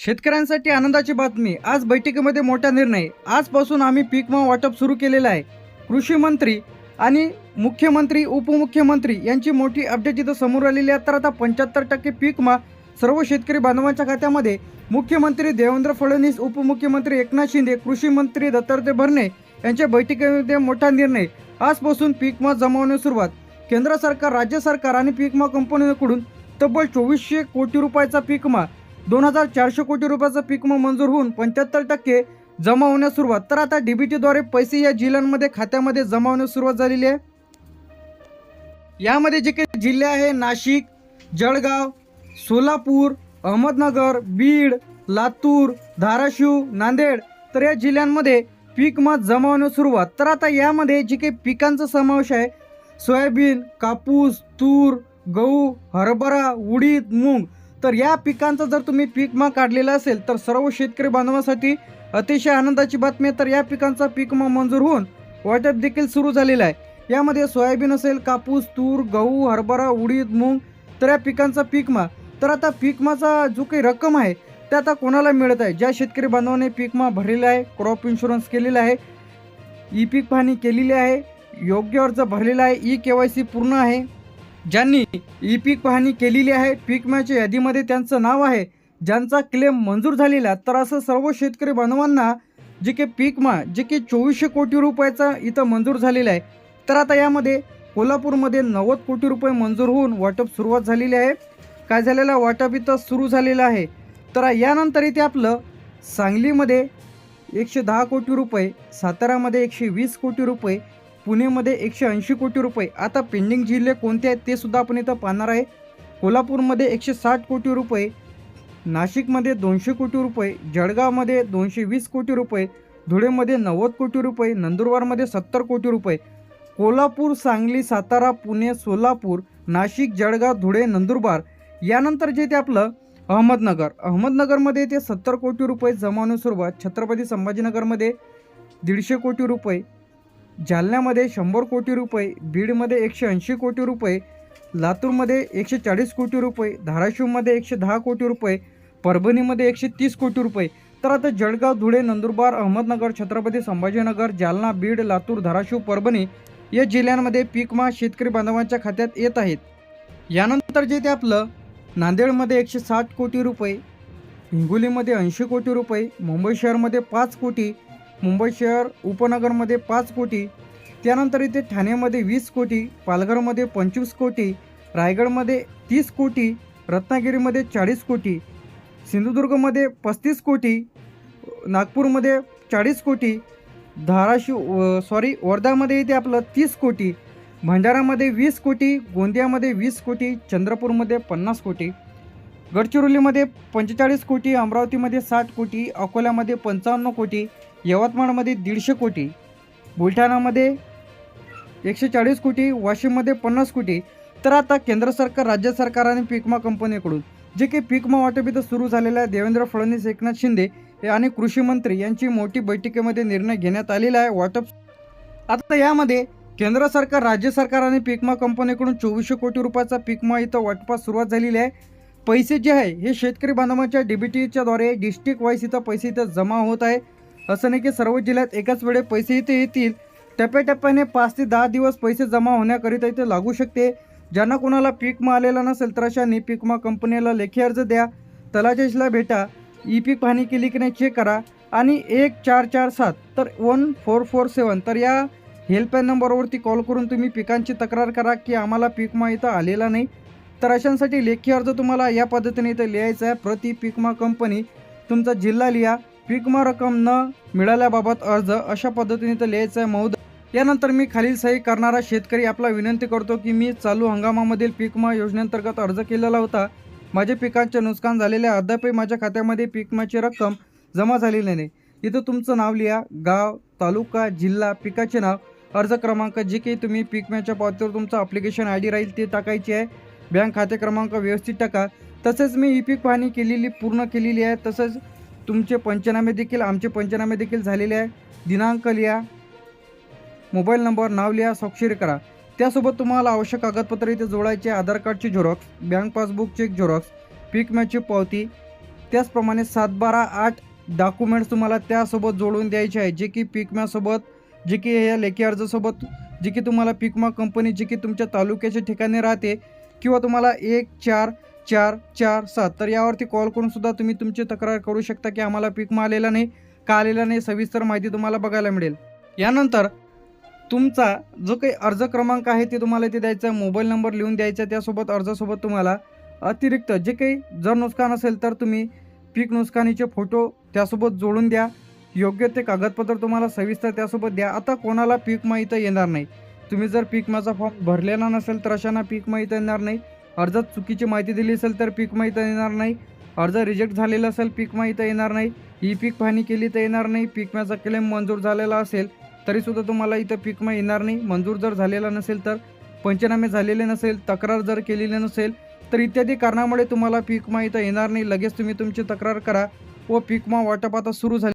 शेतकऱ्यांसाठी आनंदाची बातमी। आज बैठकीमध्ये मोठा निर्णय। आजपासून आम्ही पीक विमा वाटप सुरू केलेलं आहे। कृषी मंत्री आणि मुख्यमंत्री उपमुख्यमंत्री यांची मोठी अपडेट इथं समोर आलेली आहे। तर आता 75% पीक विमा सर्व शेतकरी बांधवांच्या खात्यामध्ये। मुख्यमंत्री देवेंद्र फडणवीस, उपमुख्यमंत्री एकनाथ शिंदे, कृषी मंत्री दत्तात्रय भरणे यांच्या बैठकीमध्ये मोठा निर्णय। आजपासून पीक विमा जमा होण्यास सुरुवात। केंद्र सरकार, राज्य सरकार आणि पीक विमा कंपन्यांकडून तब्बल 2400 कोटी रुपयाचा पीक विमा, 2400 कोटी रुपयाचा पीक विमा मंजूर होऊन 75% जमा होण्यास सुरुवात। तर आता डीबीटीद्वारे पैसे या जिल्ह्यांमध्ये खात्यामध्ये जमा होण्यास सुरुवात झालेली आहे। यामध्ये जे काही जिल्हे आहे नाशिक, जळगाव, सोलापूर, अहमदनगर, बीड, लातूर, धाराशिव, नांदेड, तर या जिल्ह्यांमध्ये पीक विमा जमा होण्यास सुरुवात। तर आता यामध्ये जे काही पिकांचा समावेश आहे, सोयाबीन, कापूस, तूर, गहू, हरभरा, उडीद, मूग, तर या पिकांचा जर तुम्ही पीक विमा काढलेला असेल तर सर्व शेतकरी बांधवांसाठी अतिशय आनंदाची बातमी आहे। तर या पिकांचा पीक विमा मंजूर होऊन वाटप देखील सुरू झालेला आहे। यामध्ये सोयाबीन असेल, कापूस, तूर, गहू, हरभरा, उडीद, मूग, तर या पिकांचा पीक विमा। तर आता पीक विमाचा जो काही रक्कम आहे ते आता कोणाला मिळत आहे? ज्या शेतकरी बांधवांनी पीक विमा भरलेला आहे, क्रॉप इन्शुरन्स केलेला आहे, ई पीक पाहणी केलेली आहे, योग्य अर्ज भरलेला आहे, ई KYC पूर्ण आहे, ज्यांनी ई पीक पाहणी केलेली आहे, पीक विम्याच्या यादीमध्ये त्यांचं नाव आहे, ज्यांचा क्लेम मंजूर झालेला, तर असं सर्व शेतकरी बांधवांना जे काही पीक विमा जे काही 2400 कोटी रुपयाचा इथं मंजूर झालेला आहे। तर आता यामध्ये कोल्हापूरमध्ये 90 कोटी रुपये मंजूर होऊन वाटप सुरुवात झालेली आहे। काय झालेलं वाटप इथं सुरू झालेलं आहे। तर यानंतर इथे आपलं सांगलीमध्ये 110 कोटी रुपये, सातारामध्ये 120 कोटी रुपये, पुणेमध्ये 180 कोटी रुपये। आता पेंडिंग जिल्हे कोणते आहेत ते सुद्धा आपण इथं पाहणार आहे। कोल्हापूरमध्ये 160 कोटी रुपये, नाशिकमध्ये 200 कोटी रुपये, जळगावमध्ये 220 कोटी रुपये, धुळेमध्ये 90 कोटी रुपये, नंदुरबारमध्ये 70 कोटी रुपये। कोल्हापूर, सांगली, सातारा, पुणे, सोलापूर, नाशिक, जळगाव, धुळे, नंदुरबार, यानंतर जे ते आपलं अहमदनगरमध्ये ते 70 कोटी रुपये जमा होण्यास सुरुवात। छत्रपती संभाजीनगरमध्ये 150 कोटी रुपये, जालन्यामध्ये 100 कोटी रुपये, बीडमध्ये 180 कोटी रुपये, लातूरमध्ये 140 कोटी रुपये, धाराशिवमध्ये 110 कोटी रुपये, परभणीमध्ये 130 कोटी रुपये। तर आता जळगाव, धुळे, नंदुरबार, अहमदनगर, छत्रपती संभाजीनगर, जालना, बीड, लातूर, धाराशिव, परभणी या जिल्ह्यांमध्ये पीक विमा शेतकरी बांधवांच्या खात्यात येत आहेत। यानंतर जे ते आपलं नांदेडमध्ये 160 कोटी रुपये, हिंगोलीमध्ये 80 कोटी रुपये, मुंबई शहरमध्ये 5 कोटी, मुंबई शहर उपनगरमध्ये 5 कोटी, त्यानंतर इथे ठाण्यामध्ये 20 कोटी, पालघरमध्ये 25 कोटी, रायगडमध्ये 30 कोटी, रत्नागिरीमध्ये 40 कोटी, सिंधुदुर्गमध्ये 35 कोटी, नागपूरमध्ये 40 कोटी, वर्धामध्ये इथे आपलं 30 कोटी, भंडारामध्ये 20 कोटी, गोंदियामध्ये 20 कोटी, चंद्रपूरमध्ये 50 कोटी, गडचिरोलीमध्ये 45 कोटी, अमरावतीमध्ये 60 कोटी, अकोल्यामध्ये 55 कोटी, यवतमाळमध्ये 150 कोटी, बुलढाणामध्ये 140 कोटी, वाशिममध्ये 50 कोटी। तर आता केंद्र सरकार, राज्य सरकार आणि पीक विमा कंपनीकडून जे काही पीक विमा वाटप इथं सुरू झालेलं आहे, देवेंद्र फडणवीस, एकनाथ शिंदे आणि कृषी मंत्री यांची मोठी बैठकीमध्ये निर्णय घेण्यात आलेला आहे वाटप। आता यामध्ये केंद्र सरकार, राज्य सरकार आणि पीक विमा कंपनीकडून 2400 कोटी रुपयाचा पीक विमा इथं वाटपास सुरुवात झालेली आहे। पैसे जे आहे हे शेतकरी बांधवांच्या डीबीटीच्या द्वारे डिस्ट्रिक्ट वाईज इथं पैसे इथं जमा होत आहे। असं नाही की सर्व जिल्ह्यात एकाच वेळेस पैसे इथे येतील, टप्प्याटप्प्याने 5 ते 10 दिवस पैसे जमा होण्याकरिता इथे लागू शकते। ज्यांना कोणाला पीक विमा आलेला नसेल तर अशांनी पीक विमा कंपनीला लेखी अर्ज द्या, तलाठीला भेटा, ई पीक पाहणी केली की नाही चेक करा आणि 1447 तर 1447 तर या हेल्पलाईन नंबरवरती कॉल करून तुम्ही पिकांची तक्रार करा की आम्हाला पीक विमा इथं आलेला नाही। तर अशांसाठी लेखी अर्ज तुम्हाला या पद्धतीने इथं लिहायचा आहे। प्रति पीक विमा कंपनी तुमचा जिल्हा लिहा, पीक विमा रक्कम न मिळाल्याबाबत अर्ज, अशा पद्धतीने इथं लिहायचं आहे महोदय। यानंतर मी खालील सही करणारा शेतकरी आपला विनंती करतो की मी चालू हंगामामधील पीक विमा योजनेअंतर्गत अर्ज केलेला होता। माझे पिकांचे नुकसान झालेले, अद्यापही माझ्या खात्यामध्ये पीक विम्याची रक्कम जमा झालेली नाही। इथं तुमचं नाव लिहा, गाव, तालुका, जिल्हा, पिकाचे नाव, अर्ज क्रमांक, जे काही तुम्ही पीक विम्याच्या पावतीवर तुमचं ॲप्लिकेशन ID राहील ते टाकायची आहे, बँक खाते क्रमांक व्यवस्थित टाका। तसेच मी ई पीक पाहणी पूर्ण केलेली आहे। तसंच तुमचे पंचनामे देखील, आमचे पंचनामे देखील झालेले आहे। दिनांक लिहा, मोबाईल नंबर, नाव लिहा, स्वाक्षरी करा। त्यासोबत तुम्हाला आवश्यक कागदपत्र इथे जोडायचे, आधार कार्डची xerox, bank passbook cheque xerox, पीक विम्याची पावती, त्याचप्रमाणे 7/12/8 डॉक्युमेंट्स तुम्हाला त्यासोबत जोडून द्यायचे आहे, जे की पीक विम्यासोबत जे की या लेखी अर्जासोबत जे की तुम्हाला पीक विमा कंपनी जे की तुमच्या तालुक्याच्या ठिकाणी राहते किंवा तुम्हाला 14447 तर यावरती कॉल करून सुद्धा तुम्ही तुमची तक्रार करू शकता की आम्हाला पीक विमा आलेला नाही, का आलेला नाही, सविस्तर माहिती तुम्हाला बघायला मिळेल. यानंतर तुमचा जो काही अर्ज क्रमांक आहे ते तुम्हाला इथे द्यायचा, मोबाईल नंबर लिहून द्यायचा. त्यासोबत अर्जासोबत तुम्हाला अतिरिक्त जे काही जर नुकसान असेल तर तुम्ही पीक नुकसानीचे फोटो त्यासोबत जोडून द्या. योग्य ते कागदपत्र तुम्हाला सविस्तर त्यासोबत द्या. आता कोणाला पीक विमा इथं येणार नाही. तुम्ही जर पीक विम्याचा फॉर्म भरलेला नसेल तर अशांना पीक विमा इथं येणार नाही. अर्जात चुकीची माहिती दिली असेल तर पीक विमा इथं येणार नाही. अर्ज रिजेक्ट झालेला असेल पीक विमा इथं येणार नाही. ई पीक पाहणी केली तर येणार नाही. पीक विम्याचा क्लेम मंजूर झालेला असेल तरीसुद्धा तुम्हाला इथं पीक विमा येणार नाही. मंजूर जर झालेला नसेल तर, पंचनामे झालेले नसेल, तक्रार जर केलेली नसेल तर इत्यादी कारणामुळे तुम्हाला पीक विमा इथं येणार नाही. लगेच तुम्ही तुमची तक्रार करा व पीक विमा वाटप आता सुरू झाले.